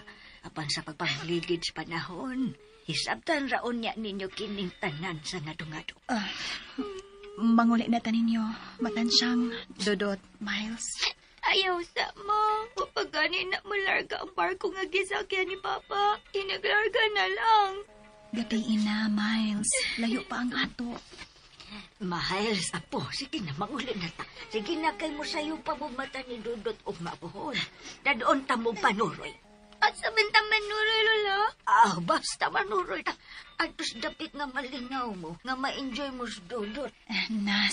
Apan sa pagpangligid sa panahon. Hisabtan raon niya ninyo kining tanan sa ngado-ngado. Manguli na ta ninyo. Matansyang, Dodot, Miles. Ayaw sa mo. Kapag na mo larga ang barko nga gisakyan ni Papa. Inaglarga na lang. Gatiin na, Miles. Layo pa ang ato. Miles, apo, sige na, manguli na ta. Sige na, kay mo sa'yo pa bumata ni Dudot o mabuhon. Na doon ta mo panuroy. At sa benta manuroy, Lola? Basta manuroy ta. At dapit nga malingaw mo, nga ma-enjoy mo sa Dudot.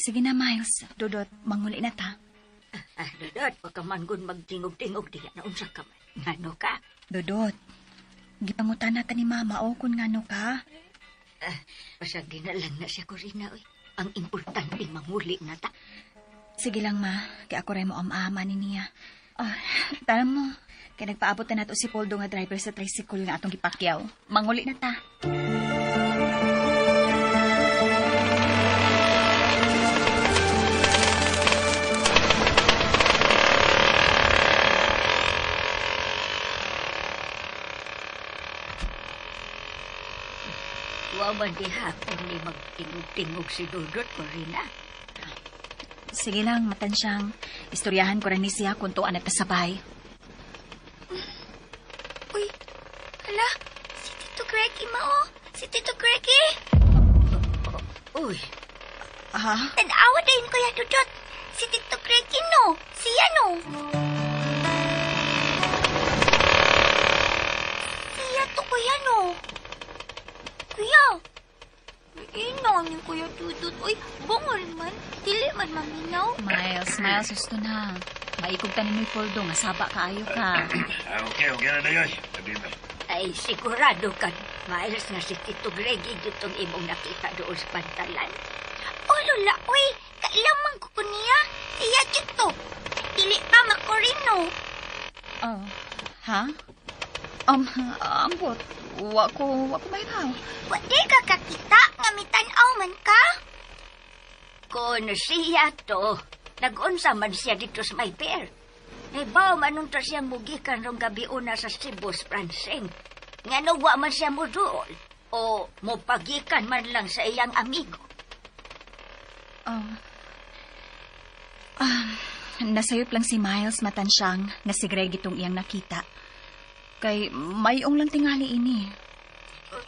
Sige na, Miles. Dudot, manguli na ta. Dudot, wag ka man gun magtingog-tingog diya na unsa ka man. Ngano ka? Dudot, gipangutan na ta ni Mama o kung ngano ka. Pasagi na lang na siya, Corina, oy. Ang importante manguli na ta. Sige lang, Ma. Kaya ako rin mo ama ni niya. Tara mo. Kaya nagpaabot na nato si Poldo nga driver sa tricycle nga atong gipakyaw. Manguli na ta. Waman di hapon ni magtingog-tingog si Dudot, Corina. Sige lang, Matansyang. Istoryahan ko rin ni siya kung tuan at pasabay. Uy, hala, si Tito Greggy, Mao. Si Tito Greggy. Uy. Tanawa din ko yan, Dudot. Si Tito Greggy, no? Siya, no? Siya to, kuya, no? Kuya. Ino, ni Kuya Dudot. Uy, bungol man. Dili man maminaw. Miles, gusto na. Maikog ka ni Poldo nga saba kaayo ka. Okay na dayoy. Ay, sigurado ka, Miles, nga si Tito Greggy itong imong nakita doon sa pantalan. Oh, Lola, uy. Kailamang ko ko niya. Siya dito. Dili pa makorino. Ha? Ambot. Wa ko mahibaw. Wadi ka kakita nga mitanaw man ka? Kung siya to, nag-unsa man siya dito sa may bear. Ibaw manong to siya mugikan rong gabi una sa Cebu, Pransing. Nga nawa man siya mo doon. O mupagikan man lang sa iyang amigo. Nasayop lang si Miles matansyang nga si Greg itong iyang nakita. Kay mayong lang tingali ini.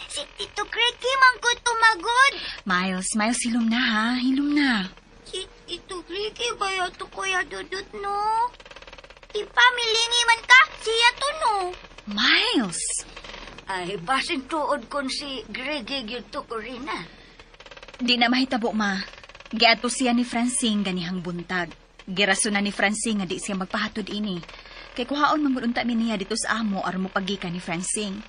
Si Tito Greggy man ko tumagod. Miles, hilom na ha. Hilom na. Si Tito Greggy ba yato Kuya Dudut no? Ipamilingi man ka, siya to no? Miles! Ay, basin tuod kon si Greggy yun to ko rin na. Di na mahitabo, ma. Giato siya ni Francine ganihang buntag. Giraso na ni Francine nga di siya magpahatod ini. Kay kuhaon mangulunta mi niya dito sa amo ar mupagikan ni Francine.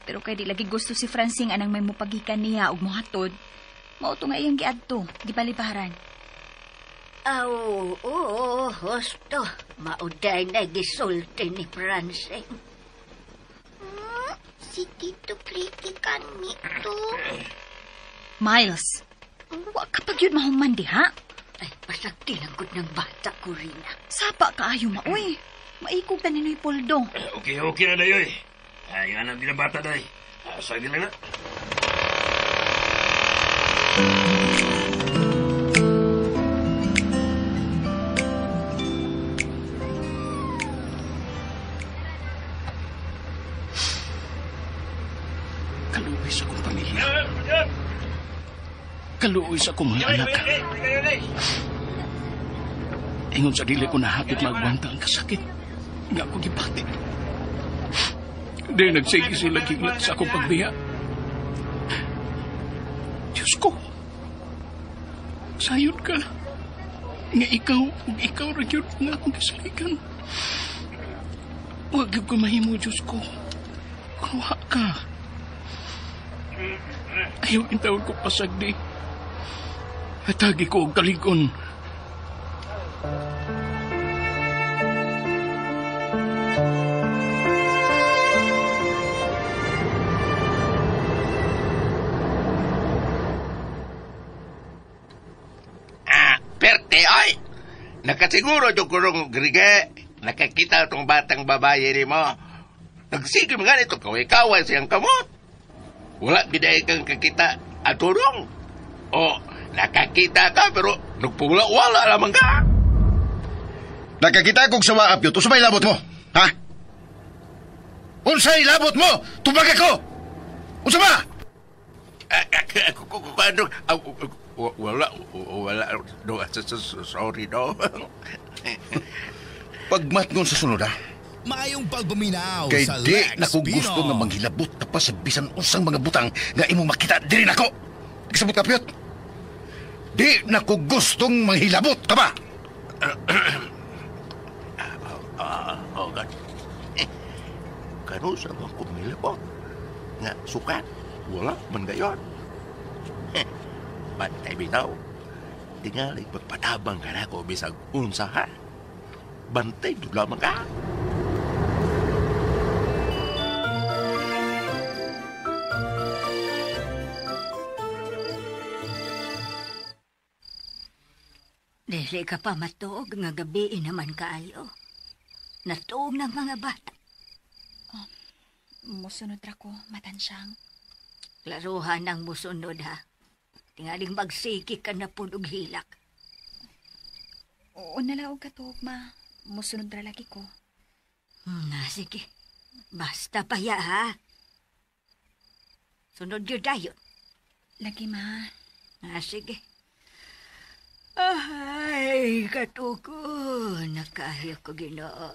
Pero kay di lagi gusto si Francine anang may mupagikan niya og mohatod. Mauto nga iyang giadto, di balibaran. Oo, hosto. Mauday na gisulti ni Francine. Si Tito Greggy kami to. Miles, wa kapag yun mahuman di ha? Ay, pasakti lang ko ng bata ko rin na. Sapa kaayo maoy. Maikog ta ninoy Poldo. Okay na dayoy. Ay, anak gila bata day. Sige lang na. Kaluoy sa akong pamilya. Kaluoy sa akong mga anak. Ingon sa dili ko nahapit magwanta ang kasakit. Nga ako gipati. Dahil nagsigi sila giglat sa akong pagbiya. Diyos ko. Sayod ka. Nga ikaw rin yun nga akong kasalikan. Huwag yung kumahimo, Diyos ko. Kuha ka. Ayaw yung taon ko pasagdi. Hatagi ko ang kalikon. Perte, ay! Nakasiguro yung kurong Grige. Nakakita itong batang babae ni mo. Nagsigim nga nito, kaway-kaway siyang kamot. Wala biday kang kakita at turong. O, nakakita ka pero nagpula-wala lamang ka. Nakakita kong sa waap yun. Usay labot mo, ha? Unsay labot mo? Tubag ako! Unsa ba? Wala. No, sorry, no. Pagmatngon sa sunod, ha? Mayong pagpaminaw Kay sa di Lex na ko gusto Pino. nga manghilabot ka pa sa bisan usang mga butang nga imong makita diri nako. Kasabot ka, Piyot? Di na ko gustong manghilabot ka ba? Oh, God. Kano sa mga kumilabot? Nga, sukat. Wala, man gayon. Bantay bitaw. Tingali magpatabang ka na ko bisag unsa ha. Bantay doon lamang ka. Dili ka pa matuog nga gabi naman kaayo. Natuog ng mga bata. Musunod ra ko, matansyang. Klaruhan ang musunod ha. Tingaling magsiki ka na punog hilak. Oo, nalaog ka to, ma. Musunod ra lagi ko. Sige. Basta pa ya ha. Sunod yun dayon. Lagi, ma. Sige. Ay, katuko. Nakahiyo ko Ginoo.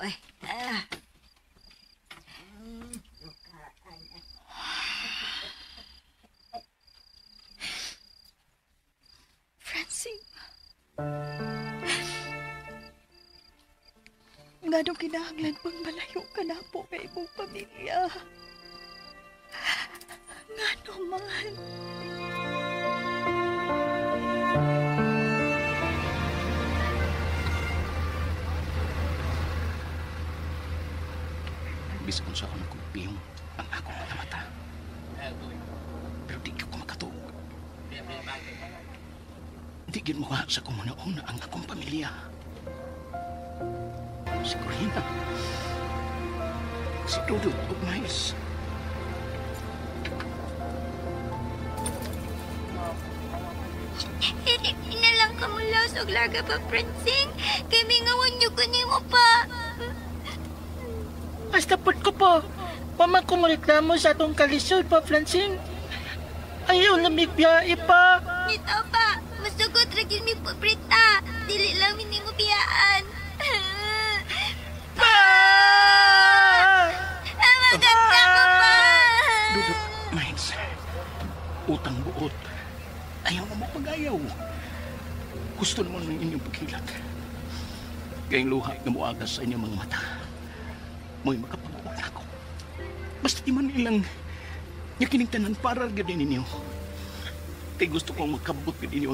Francine. Nga nung kinahanglan pang malayo ka na po kay imong pamilya. Nga naman. Bisa kung saan ako piyong. Di gid mo sa kumuna-una ang akong pamilya. Si Corina. Si Dudut ug Mais. Hindi na lang ka mo lasog laga pa, Francine. Kay mingawan niyo ko ni mo pa. Hasta pot ko po. Mama ko reklamo sa atong kalisod pa, Francine. Ayaw na migbiyahe pa. Nito pa, masugot ragin mi pabrita. Dili lang mini mo biyaan. Pa! Maganda ko pa! Dudut, Mais. Utang buot. Ayaw mo pag-ayaw. Gusto naman ng inyong paghilat. Kayong luha na muagas sa inyong mga mata. Mo'y makapaguot ako. Basta di man ilang yakinigtanan para gano'n ninyo. Kaya gusto kong magkabot gano'n ninyo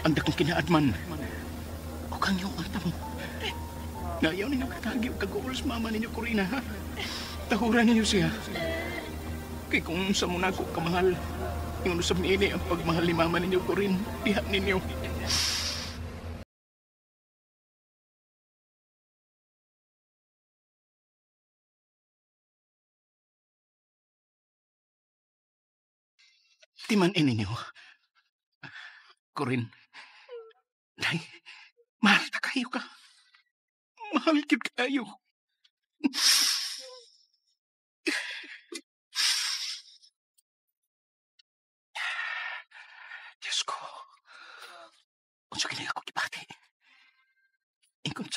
ang dakong kinaadman. O kang iyong ang tamo. Ngayaw ninyo katagi o kag-uol sa mama ninyo, Corina, ha? Tahuran ninyo siya. Kaya kung sa muna ko kamahal, yung sa mini ang pagmahal ni mama ninyo, Corin, diha ninyo. Timan ninyo. Corin, nay, mahal na kayo ka. Mahal yun kayo. Diyos ko. Kung sa kinaya ako gibati. Ingon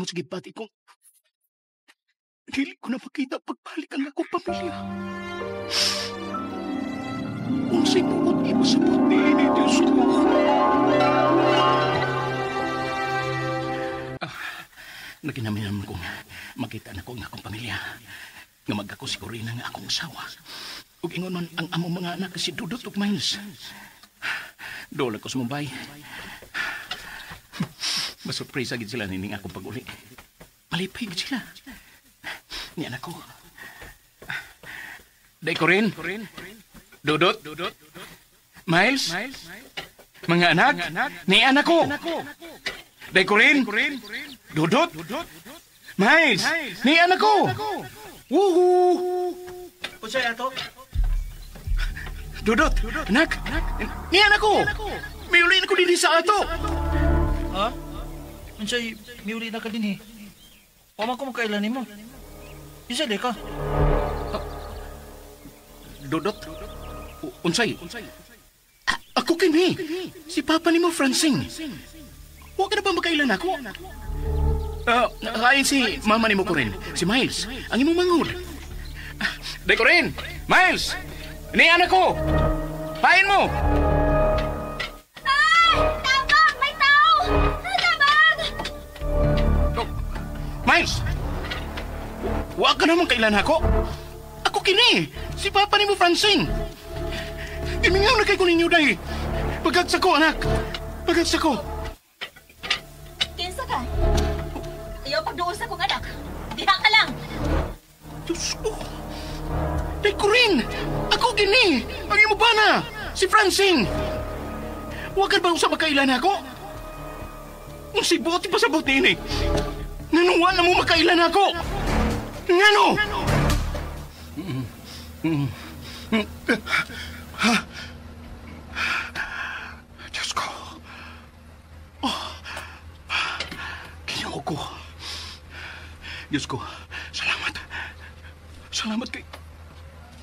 sa gibati kung dili ko na makita pagbalik ang akong pamilya. Unsay buot imo sa buti ni Diyos ko. Naginami naman kong makita na ko ang akong pamilya. Nga mag-ako si Corina nga akong asawa. Ug ingon man ang among mga anak si Dudut ug Miles. Dola ko sa Mumbai. Masurpresa gid sila nining akong pag-uli. Malipay gid sila. Ni anak ko. Day Corin. Dudut. Miles. Mga anak. Ni anak ko. Day Corin. Dudut. Miles. Ni anak ko. Woohoo. Unsay ato? Dudut. Anak. Ni anak ko. May uli na ko din sa ato. Ha? Unsay miuli na ka din eh. Paman ko magkailan nimo. Isa di ka. Dudut. Unsay? Ako kini. Si Papa nimo Francine. Huwag ka na ba magkailan ako? Kain si mama ni mo ko rin. Si Miles. Ang imong mangod. Day ko rin. Miles! Ini anak ko! Pain mo! Ay! Tabang! May tao! Tabang! Oh, Miles! Huwag ka naman kailan ako. Ako kini. Si Papa ni mo Francine. Imingaw na kay ko ninyo, day. Pagkatsa ko, anak. Pagkatsa ko. Kinsa ka? Ayaw pagduol sa kong anak. Diha ka lang. Diyos ko. Day ko rin. Ako gini. Ang imo ba na? Si Francine. Huwag ka ba sa makailan ako? Ang sibuti pa sa buti ni. Nanuwa na mo makailan ako. Ngano? Diyos ko. Ginoo ko. Diyos ko, salamat. Salamat kay...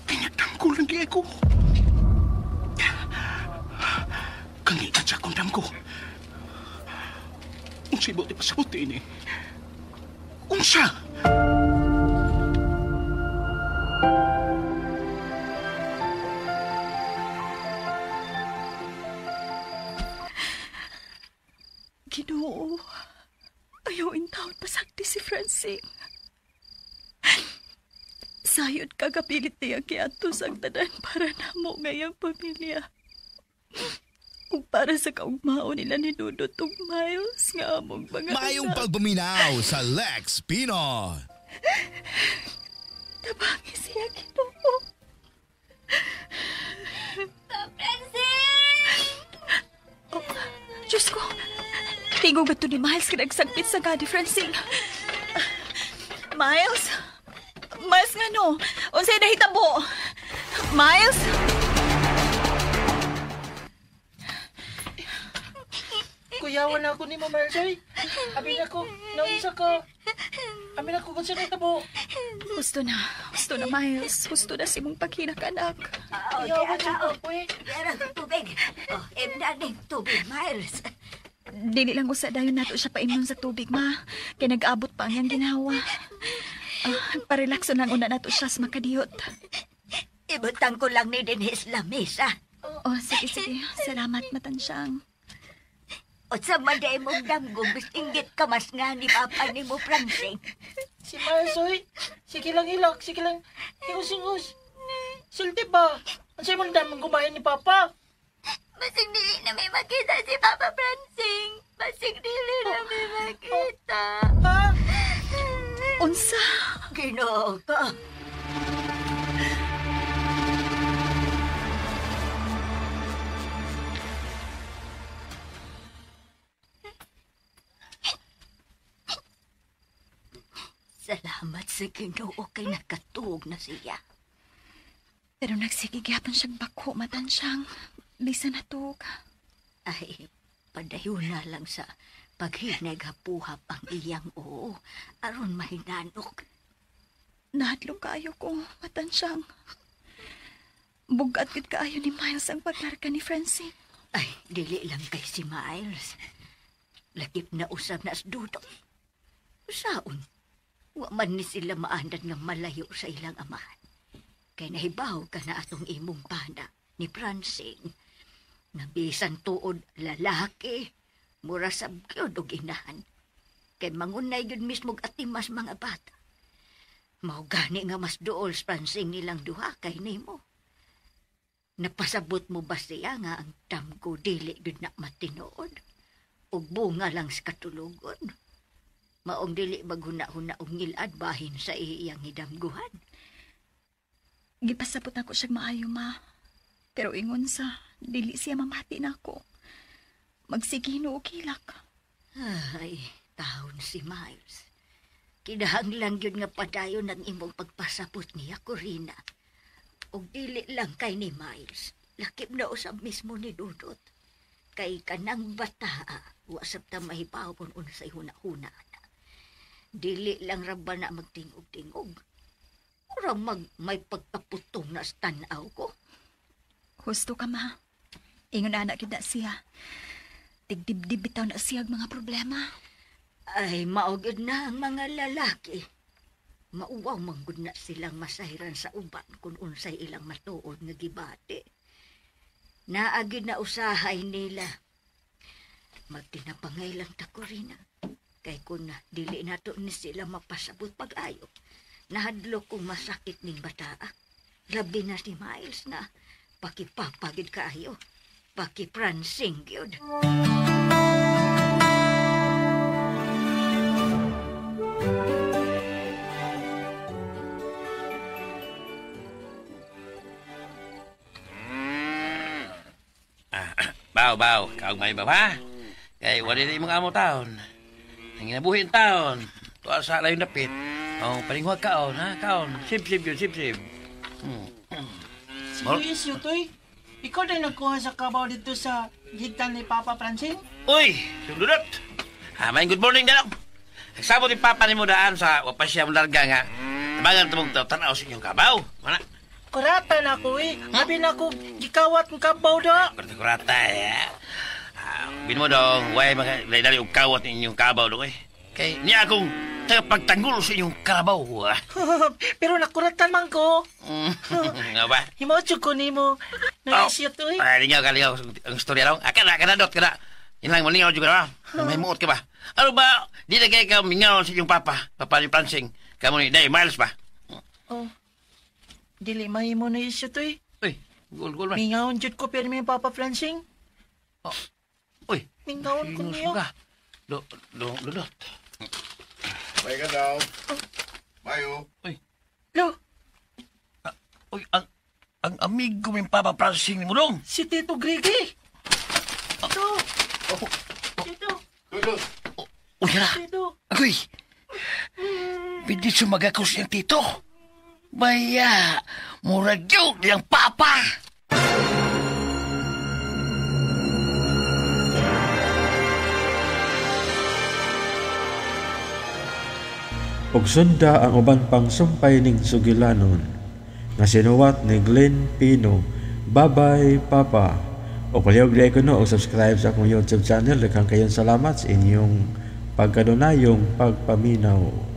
Kanyagdangkol lang kaya ko. Kangitan sa akong dam ko. Unsa'y buti pa sa buti ni. Unsa? Ginoo, ayaw intawon pasakti si Francine. Sayod kagapilit niya kiato sa tanan para namo ngayang pamilya. Ug para sa kaugmao nila ni Dudut ug Miles nga among mga Mayong pagbuminaw sa Lex Pino. Tabangi siya, Ginoo. Francine! Tingog ba ito ni Miles kinagsagpit sa gadi, Francine? Miles? Miles nga no? Unsay nahitabo? Miles? Kuyawan ako ni Mama Marjoy. Abi na ko, naunsa ka. Abi na ko kung sino tabo. Gusto na, Miles. Gusto na si mong paghinakanak. Kuyawan siya ako eh. Meron tubig. Oh, emdaning tubig, Miles. Dili lang usa dayon nato siya paimnon sa tubig, ma. Kaya nag-abot pa ang iyang ginawa. Parelakso nang una nato siya sa makadiyot. Ibutang ko lang ni Dennis lamesa. Oh, sige. Salamat, Matansyang. O sa maday mong damgong, bistinggit ka mas nga ni Papa ni mo, Francine. Si Marjoy. Sige lang ilak, sige lang. Hingus-hingus. Sulti ba? Ang sa'yo mong damang gumahin ni Papa. Basig dili na may makita si Papa Francing. Basig dili na may makita. Ha? Unsa? Ginoo ka. Salamat sa Ginoo kay nakatuog na siya. Pero nagsigigyapon siyang bako, Matansyang. Bisan na tuog. Ay, padayon na lang sa paghinay hapuhap ang iyang oo. Aron mahinanok. Nahadlong kaayo ko, Matansyang. Bugat gid kaayo ni Miles ang paglarga ni Francine. Ay, dili lang kay si Miles. Lakip na usab na dudok. Saon? Wa man ni sila maandan nga malayo sa ilang amahan. Kay nahibaw ka na atong imong pana ni Francine. Nabisan tuod lalaki, mura sabgyod og inahan. Kay mangunay yun mismo atimas mga bata. Mao gani nga mas duol Francine nilang duha kay nimo. Napasabot mo ba siya nga ang damgo dili gud na matinood? O bunga lang sa katulugon? Maong dili maghuna-huna og ngilad bahin sa iyang hidamguhan. Gipasabot ako siya maayo, ma. Pero ingon sa, dili siya mamati na ako. Magsigino o kilak. Ay, taon si Miles. Kinahang lang yun nga padayon ng imong pagpasabot niya, Corina. O dili lang kay ni Miles. Lakip na usab mismo ni Dudot. Kay kanang bataa, wasap ta mahipawon unsay huna-huna. Dili lang raba na magtingog-tingog. Urang may pagkaputong na stanaw ko. Husto ka, ma. Ingon anak kita siya. Tigdibdib bitaw na siya mga problema. Ay, maugod na ang mga lalaki. Mauwaw manggod na silang masahiran sa uban kung unsay ilang matuod nga gibati. Naagid na usahay nila. Magtinapangay lang ta, Corina. Kay kung dili na to ni sila mapasabot pag-ayo, nahadlo kong masakit ning bataa. Labi na si Miles na pakipapagid kaayo. Pakipransing yun. Baw, kaog may ba ha? Kay wala na imong amo taon. Ang ginabuhin taon. Tuwa sa layo napit. Palinghuwag kaon, ha? Kaon. Sip yun, sip. Si Luis Yutoy, ikaw na nagkuha sa kabaw dito sa higtan ni Papa Francine? Uy, sundudot. May good morning na lang. Nagsabot ni Papa ni mo daan sa wapasya mong larga nga. Tabangan ito mong tanaw sa inyong kabaw. Mana? Kurata na ako eh. Sabi na ako, gikawat ng kabaw da. Kurata ya. Bin mo dong, way mga dali og kawat ninyong kabaw dong eh. Kay niya akong tagapagtanggol sa inyong kabaw. Pero nakuratan man ko. Nga ba? Himotso ko ni mo. Naisiyot to eh. Lingaw ang istorya daw. Kana dot kana. Yan lang malingaw juga na. May muot ka ba? Ano ba? Di na kayo mingaw sa inyong papa. Papa ni Francine. Kamu ni Day Miles ba? Oh. Dili mahimo na isyo to eh. Uy, gul man. Mingaon jud ko pero may Papa Francine. Oh. Uy. Mingaon ko niyo. Dot. May ka daw. Mayo. Uy. Lo. Uy, ang amigo may Papa Francine mo dong. Si Tito Grigi. Ito. Dudot. Uy, na. Agoy. Pwede sumagakos niyang tito. Baya, murag yung niyang papa. ug sunda ang uban pang sumpay ning sugilanon nga sinuwat ni Glenn Pino. Bye-bye, Papa. O palihog di ko no, o subscribe sa akong YouTube channel. Daghang kayong salamat sa inyong pagkadunayong pagpaminaw.